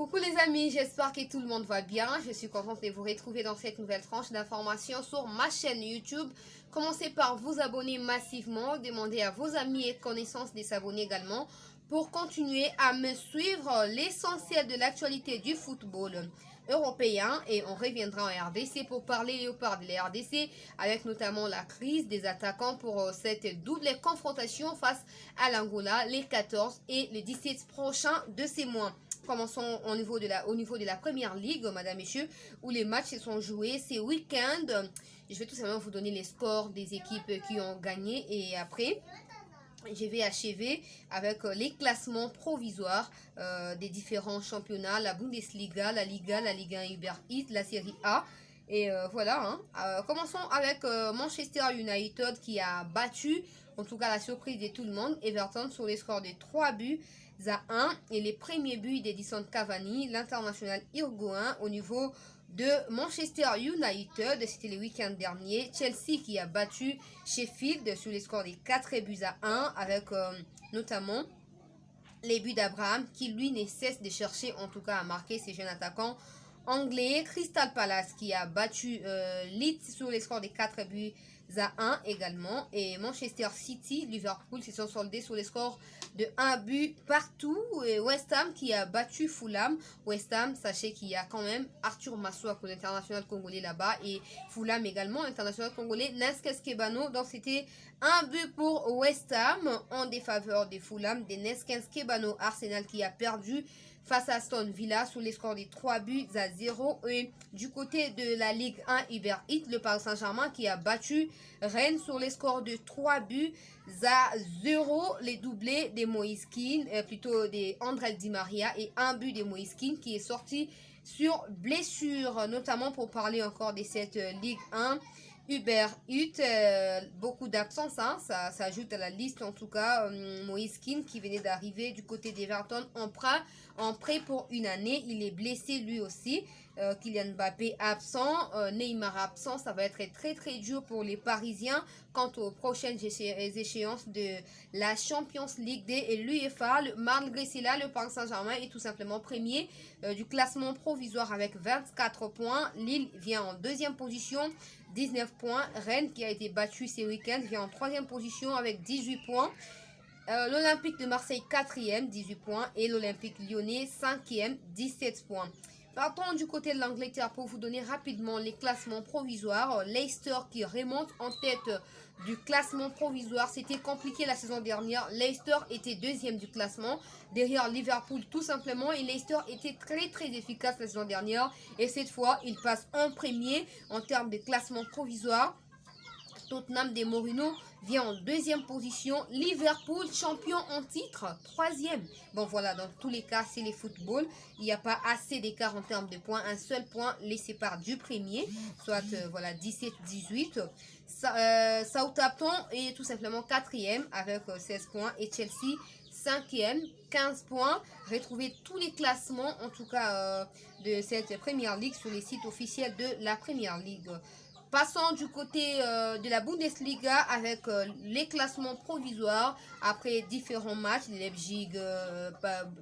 Coucou les amis, j'espère que tout le monde va bien. Je suis contente de vous retrouver dans cette nouvelle tranche d'informations sur ma chaîne YouTube. Commencez par vous abonner massivement, demandez à vos amis et connaissances de s'abonner également pour continuer à me suivre l'essentiel de l'actualité du football européen, et on reviendra en RDC pour parler léopard de la RDC avec notamment la crise des attaquants pour cette double confrontation face à l'Angola les 14 et les 17 prochains de ces mois. Commençons au niveau de la première ligue, madame, messieurs, où les matchs se sont joués ces week-ends. Je vais tout simplement vous donner les scores des équipes qui ont gagné et après, je vais achever avec les classements provisoires des différents championnats, la Bundesliga, la Liga 1 Uber Eats, la Série A. Et voilà, commençons avec Manchester United qui a battu, en tout cas la surprise de tout le monde, Everton sur les scores de 3 buts à 1. Et les premiers buts d'Edison Cavani, l'international uruguayen, au niveau de Manchester United. C'était le week-end dernier. Chelsea qui a battu Sheffield sur les scores de 4 buts à 1 avec notamment les buts d'Abraham qui lui ne cesse de chercher en tout cas à marquer ses jeunes attaquants anglais. Crystal Palace qui a battu Leeds sur les scores de 4 buts à 1 également. Et Manchester City, Liverpool se sont soldés sur les scores de 1 but partout. Et West Ham qui a battu Fulham. West Ham, sachez qu'il y a quand même Arthur Massoua, l'international congolais là-bas, et Fulham également, l'international congolais Nesques Kebano. Donc c'était un but pour West Ham en défaveur de Fulham, de Nesques Kebano. Arsenal qui a perdu face à Aston Villa sur les scores de 3 buts à 0. Et du côté de la Ligue 1 Uber Eats, le Paris Saint-Germain qui a battu Rennes sur les scores de 3 buts à 0. Les doublés de Moïse Kean, plutôt de André Di Maria, et un but de Moïse Kean qui est sorti sur blessure, notamment pour parler encore de cette Ligue 1 Uber Eats. Beaucoup d'absence, hein, ça ajoute à la liste en tout cas. Moïse Kean qui venait d'arriver du côté d'Everton en prêt pour une année, il est blessé lui aussi. Kylian Mbappé absent, Neymar absent, ça va être très très dur pour les Parisiens quant aux prochaines échéances de la Champions League et l'UEFA. Malgré cela, le Paris Saint-Germain est tout simplement premier du classement provisoire avec 24 points. Lille vient en deuxième position, 19 points. Rennes qui a été battu ces week-ends vient en troisième position avec 18 points. L'Olympique de Marseille 4e, 18 points, et l'Olympique lyonnais 5e, 17 points. Partons du côté de l'Angleterre pour vous donner rapidement les classements provisoires. Leicester qui remonte en tête du classement provisoire. C'était compliqué la saison dernière. Leicester était deuxième du classement, derrière Liverpool tout simplement. Et Leicester était très efficace la saison dernière. Et cette fois, il passe en premier en termes de classement provisoire. Tottenham de Mourinho vient en deuxième position. Liverpool, champion en titre, troisième. Bon voilà, dans tous les cas, c'est les football. Il n'y a pas assez d'écart en termes de points. Un seul point les sépare du premier, soit voilà 17-18. Southampton est tout simplement quatrième avec 16 points. Et Chelsea, 5e, 15 points. Retrouvez tous les classements, en tout cas de cette Première Ligue, sur les sites officiels de la Première Ligue. Passons du côté de la Bundesliga avec les classements provisoires après différents matchs. Leipzig,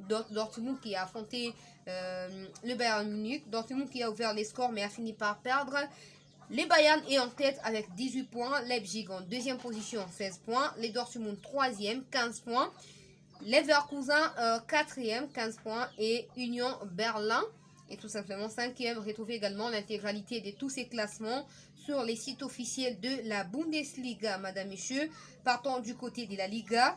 Dortmund qui a affronté le Bayern Munich. Dortmund qui a ouvert les scores mais a fini par perdre. Les Bayern est en tête avec 18 points. Leipzig en deuxième position, 16 points. Les Dortmund 3e, 15 points. Leverkusen 4e, 15 points. Et Union Berlin et tout simplement 5e. Retrouvez également l'intégralité de tous ces classements sur les sites officiels de la Bundesliga, madame, messieurs. Partons du côté de la Liga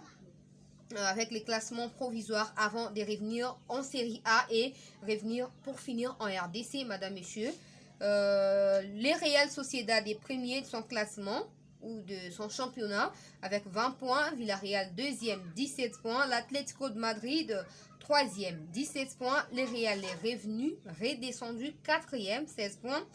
avec les classements provisoires avant de revenir en Série A et revenir pour finir en RDC, madame, messieurs. Les Real Sociedad est premier de son classement ou de son championnat avec 20 points. Villarreal 2e, 17 points. L'Atlético de Madrid 3e, 17 points. Les Real est revenu, redescendu 4e, 16 points.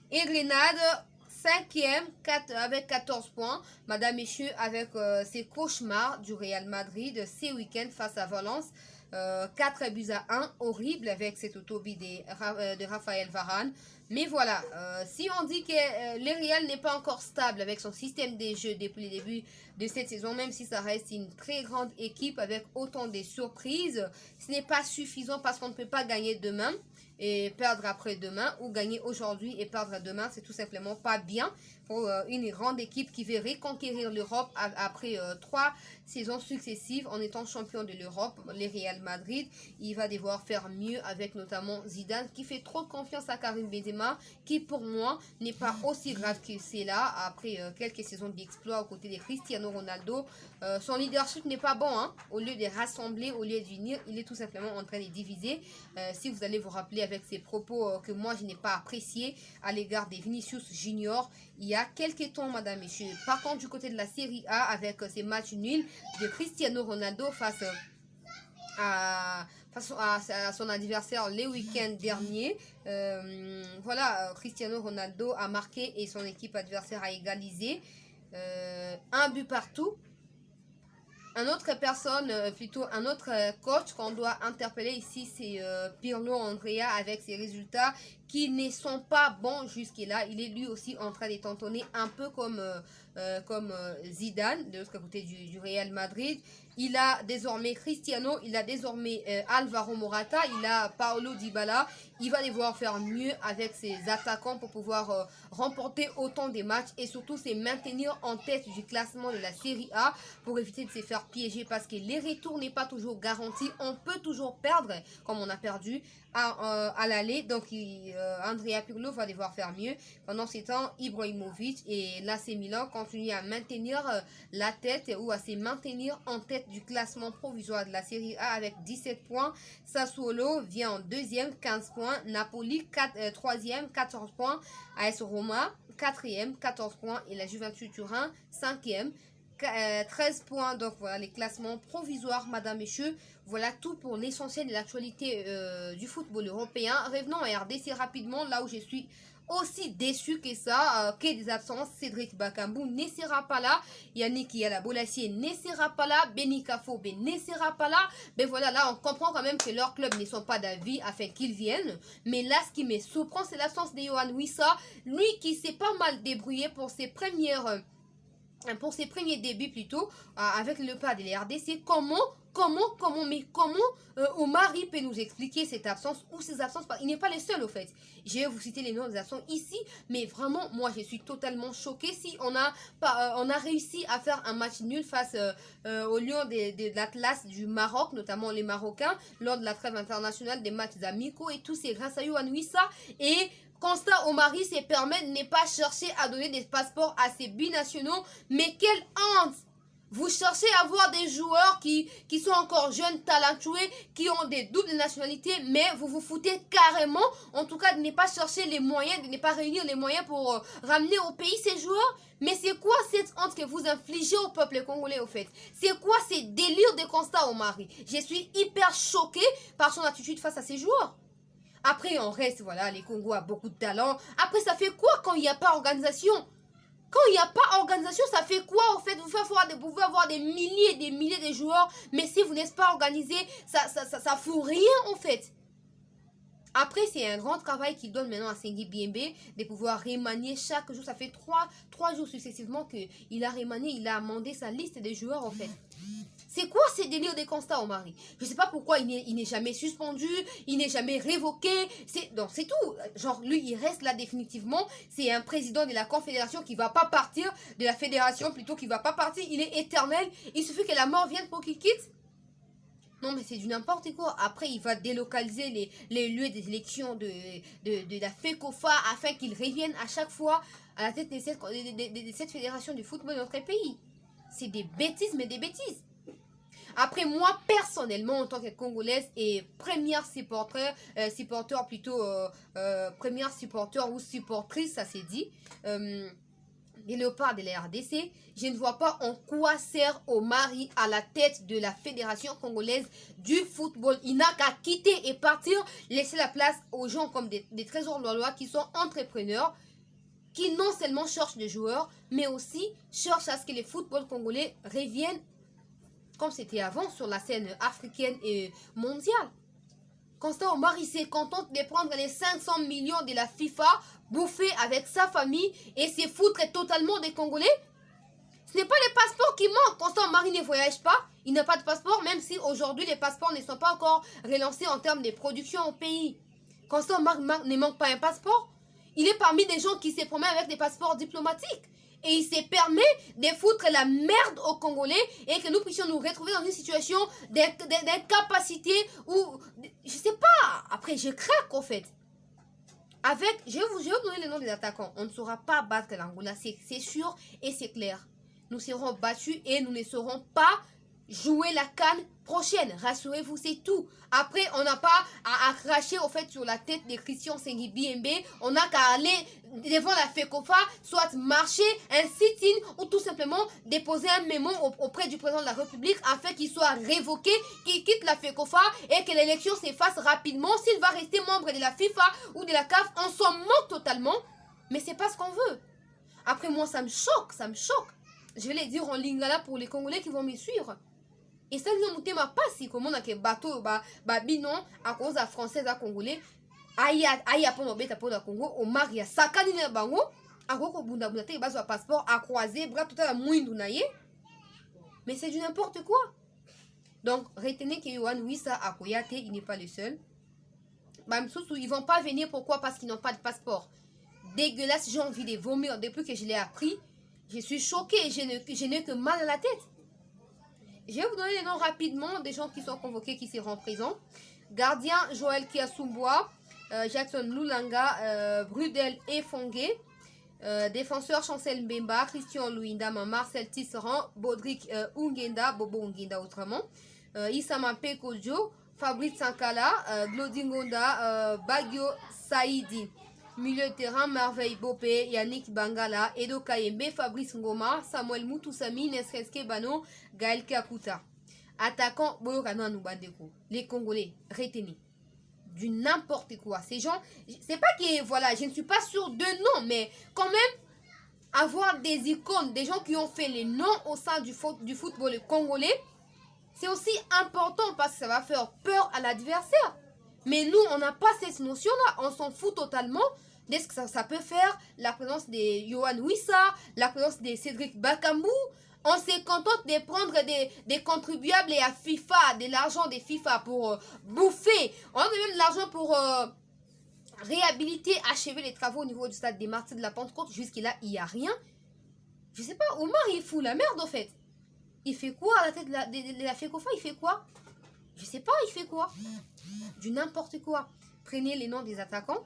Et Grenade 5e avec 14 points. Madame, messieurs, avec ces cauchemars du Real Madrid ces week-ends face à Valence. 4 buts à 1, horrible avec cette autobie de Raphaël Varane. Mais voilà, si on dit que le Real n'est pas encore stable avec son système de jeu depuis le début de cette saison, même si ça reste une très grande équipe avec autant de surprises, ce n'est pas suffisant parce qu'on ne peut pas gagner demain et perdre après-demain, ou gagner aujourd'hui et perdre demain. C'est tout simplement pas bien pour une grande équipe qui veut reconquérir l'Europe après 3 saisons successives en étant champion de l'Europe. Le Real Madrid, il va devoir faire mieux avec notamment Zidane qui fait trop confiance à Karim Benzema, qui pour moi n'est pas aussi grave que c'est là après quelques saisons d'exploit aux côtés de Cristiano Ronaldo. Son leadership n'est pas bon, hein. Au lieu de rassembler, au lieu d'unir, il est tout simplement en train de diviser. Si vous allez vous rappeler avec ses propos que moi je n'ai pas apprécié à l'égard des Vinicius Junior il y a quelques temps, madame, messieurs. Par contre, du côté de la Serie A, avec ces matchs nuls de Cristiano Ronaldo face à son adversaire les week-ends derniers. Voilà, Cristiano Ronaldo a marqué et son équipe adversaire a égalisé. Un but partout. Un autre personne, plutôt un autre coach qu'on doit interpeller ici, c'est Pirlo Andrea avec ses résultats qui ne sont pas bons jusque-là. Il est lui aussi en train de tantonner un peu comme Zidane de l'autre côté du Real Madrid. Il a désormais Cristiano, il a désormais Alvaro Morata, il a Paulo Dybala. Il va devoir faire mieux avec ses attaquants pour pouvoir remporter autant de matchs et surtout se maintenir en tête du classement de la Serie A pour éviter de se faire piéger parce que les retours n'est pas toujours garanti. On peut toujours perdre comme on a perdu à l'aller. Donc Andrea Pirlo va devoir faire mieux. Pendant ce temps, Ibrahimovic et l'AC Milan continuent à maintenir la tête ou à se maintenir en tête du classement provisoire de la Serie A avec 17 points. Sassuolo vient en deuxième, 15 points. Napoli, 3e, 14 points. AS Roma, 4e, 14 points. Et la Juventus Turin, 5e, 13 points. Donc voilà les classements provisoires, madame, messieurs. Voilà tout pour l'essentiel de l'actualité du football européen. Revenons à RDC rapidement, là où je suis aussi déçu que ça, que des absences. Cédric Bakambu ne sera pas là, Yannick Yala-Bolassier ne sera pas là, Beni Kafobe ne sera pas là. Mais voilà, là on comprend quand même que leurs clubs ne sont pas d'avis afin qu'ils viennent. Mais là ce qui me surprend, c'est l'absence de Yohan Wissa, lui qui s'est pas mal débrouillé pour ses premiers débuts plutôt avec le pas de la RDC. Comment Omari peut nous expliquer cette absence ou ces absences? Il n'est pas le seul au fait. Je vais vous citer les noms des absents ici, mais vraiment moi je suis totalement choquée. Si on a réussi à faire un match nul face aux Lions de l'Atlas du Maroc, notamment les Marocains, lors de la trêve internationale des matchs amicaux et tout, c'est grâce à Yohan Wissa. Et Constant Omari se permet de ne pas chercher à donner des passeports à ses binationaux. Mais quelle honte! Vous cherchez à avoir des joueurs qui sont encore jeunes, talentueux, qui ont des doubles nationalités, mais vous vous foutez carrément, en tout cas, de ne pas chercher les moyens, de ne pas réunir les moyens pour ramener au pays ces joueurs. Mais c'est quoi cette honte que vous infligez au peuple congolais, au fait? C'est quoi ces délires de Constant Omari? Je suis hyper choquée par son attitude face à ces joueurs. Après, on reste, voilà, les Congos a beaucoup de talent. Après, ça fait quoi quand il n'y a pas organisation? Quand il n'y a pas organisation, ça fait quoi en fait? Vous pouvez avoir des milliers et des milliers de joueurs, mais si vous n'êtes pas organisé, ça fout rien en fait. Après, c'est un grand travail qu'il donne maintenant à Sengi Biembe de pouvoir remanier chaque jour. Ça fait 3 jours successivement qu'il a remanié, il a amendé sa liste des joueurs en fait. C'est quoi ces délires de Constant Omari? Je ne sais pas pourquoi il n'est jamais suspendu, il n'est jamais révoqué. C'est tout. Genre, lui, il reste là définitivement. C'est un président de la confédération qui ne va pas partir, de la fédération plutôt, qui ne va pas partir. Il est éternel. Il suffit que la mort vienne pour qu'il quitte. Non, mais c'est du n'importe quoi. Après, il va délocaliser les lieux des élections de la FECOFA afin qu'ils reviennent à chaque fois à la tête de cette fédération du football de notre pays. C'est des bêtises, mais des bêtises. Après, moi, personnellement, en tant que Congolaise et première supporter ou supportrice, ça s'est dit, des léopards de la RDC, je ne vois pas en quoi sert Omari à la tête de la Fédération congolaise du football. Il n'a qu'à quitter et partir, laisser la place aux gens comme des trésors loi qui sont entrepreneurs, qui non seulement cherchent des joueurs, mais aussi cherchent à ce que le football congolais revienne comme c'était avant sur la scène africaine et mondiale. Constant Omar, il s'est content de prendre les 500 millions de la FIFA, bouffer avec sa famille et se foutre totalement des Congolais. Ce n'est pas les passeports qui manquent. Constant Omar, il ne voyage pas. Il n'a pas de passeport, même si aujourd'hui les passeports ne sont pas encore relancés en termes de production au pays. Constant Omar ne manque pas un passeport. Il est parmi des gens qui se promènent avec des passeports diplomatiques. Et il se permet de foutre la merde aux Congolais et que nous puissions nous retrouver dans une situation d'incapacité ou... Je sais pas. Après, je craque en fait. Avec... Je vais vous donner le nom des attaquants. On ne saura pas battre l'Angola. C'est sûr et c'est clair. Nous serons battus et nous ne serons pas jouer la CAN prochaine. Rassurez-vous, c'est tout. Après, on n'a pas à cracher au fait sur la tête de Christian Sengi Bimbe. On n'a qu'à aller devant la FECOFA, soit marcher, un sit-in ou tout simplement déposer un mémo auprès du président de la République afin qu'il soit révoqué, qu'il quitte la FECOFA et que l'élection s'efface rapidement. S'il va rester membre de la FIFA ou de la CAF, on s'en moque totalement. Mais c'est pas ce qu'on veut. Après, moi, ça me choque, ça me choque. Je vais les dire en lingala pour les Congolais qui vont me suivre. Et ça, nous ne pas si comment on a que bateau, binon, à cause de français, à congolais, aïe, pour nos bêtes, pour le Congo, au Maria, Sakani na bango, à quoi bunda bunda, il base un passeport à croiser, bras tout à la mouine naye. Mais c'est du n'importe quoi. Donc, retenez que Yohan Wissa à Koyate, il n'est pas le seul. Ils vont pas venir, pourquoi? Parce qu'ils n'ont pas de passeport. Dégueulasse, j'ai envie de vomir depuis que je l'ai appris. Je suis choquée, je n'ai que mal à la tête. Je vais vous donner les noms rapidement des gens qui sont convoqués, qui seront présents. Gardien Joël Kiasumboa, Jackson Lulanga, Brudel et Fongue. Défenseur Chancel Mbemba, Christian Louindama, Marcel Tisserand, Bodrick Ungenda, Bobo Ungenda autrement. Issama Pekojo, Fabrice Sankala, Glodingonda, Bagio Saïdi. Milieu de terrain, Merveille Bopé, Yannick Bangala, Edo Kayembe, Fabrice Ngoma, Samuel Mutusami, Nesreske Bano, Gaël Kakuta. Attaquant, Boyokana Noubandeko. Les Congolais, retenez. Du n'importe quoi. Ces gens, c'est pas que, voilà, je ne suis pas sûre de nom, mais quand même, avoir des icônes, des gens qui ont fait les noms au sein du football congolais, c'est aussi important parce que ça va faire peur à l'adversaire. Mais nous, on n'a pas cette notion-là. On s'en fout totalement de ce que ça peut faire, la présence de Yohan Wissa, la présence de Cédric Bakambu. On se contente de prendre des contribuables et à FIFA, de l'argent des FIFA pour bouffer. On a même de l'argent pour réhabiliter, achever les travaux au niveau du stade des Martyrs de la Pentecôte. Jusqu'à là, il n'y a rien. Je sais pas, Omar, il fout la merde, en fait. Il fait quoi à la tête de la FECOFA? Il fait quoi? Je sais pas, il fait quoi? Du n'importe quoi. Prenez les noms des attaquants.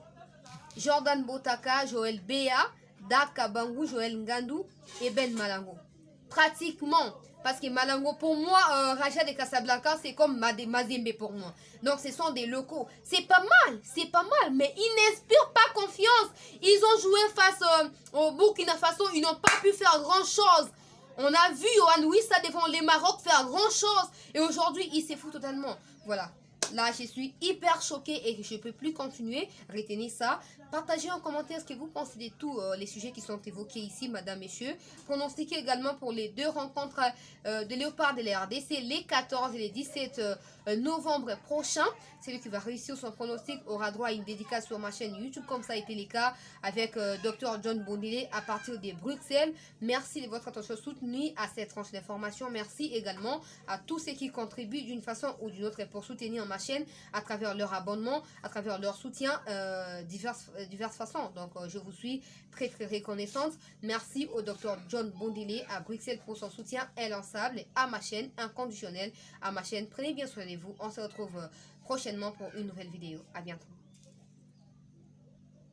Jordan Botaka, Joël Béa, Daka Bangou, Joël Ngandou et Ben Malango. Pratiquement, parce que Malango, pour moi, Raja de Casablanca, c'est comme Mazembe pour moi. Donc, ce sont des locaux. C'est pas mal, mais ils n'inspirent pas confiance. Ils ont joué face au Burkina Faso, ils n'ont pas pu faire grand-chose. On a vu Yohan Wissa devant les Maroc faire grand-chose. Et aujourd'hui, il s'est foutu totalement. Voilà. Là, je suis hyper choquée et je ne peux plus continuer. Retenez ça. Partagez en commentaire ce que vous pensez de tous les sujets qui sont évoqués ici, madame, messieurs. Pronostiquez également pour les deux rencontres de Léopard de la RDC, les 14 et les 17 novembre prochains. Celui qui va réussir son pronostic aura droit à une dédicace sur ma chaîne YouTube, comme ça a été le cas avec Dr John Bondile à partir de Bruxelles. Merci de votre attention soutenue à cette tranche d'information. Merci également à tous ceux qui contribuent d'une façon ou d'une autre pour soutenir ma chaîne à travers leur abonnement, à travers leur soutien, diverses façons. Donc, je vous suis très reconnaissante. Merci au Dr John Bondile à Bruxelles pour son soutien inlassable à ma chaîne, inconditionnel à ma chaîne. Prenez bien soin de vous. On se retrouve prochainement pour une nouvelle vidéo. À bientôt.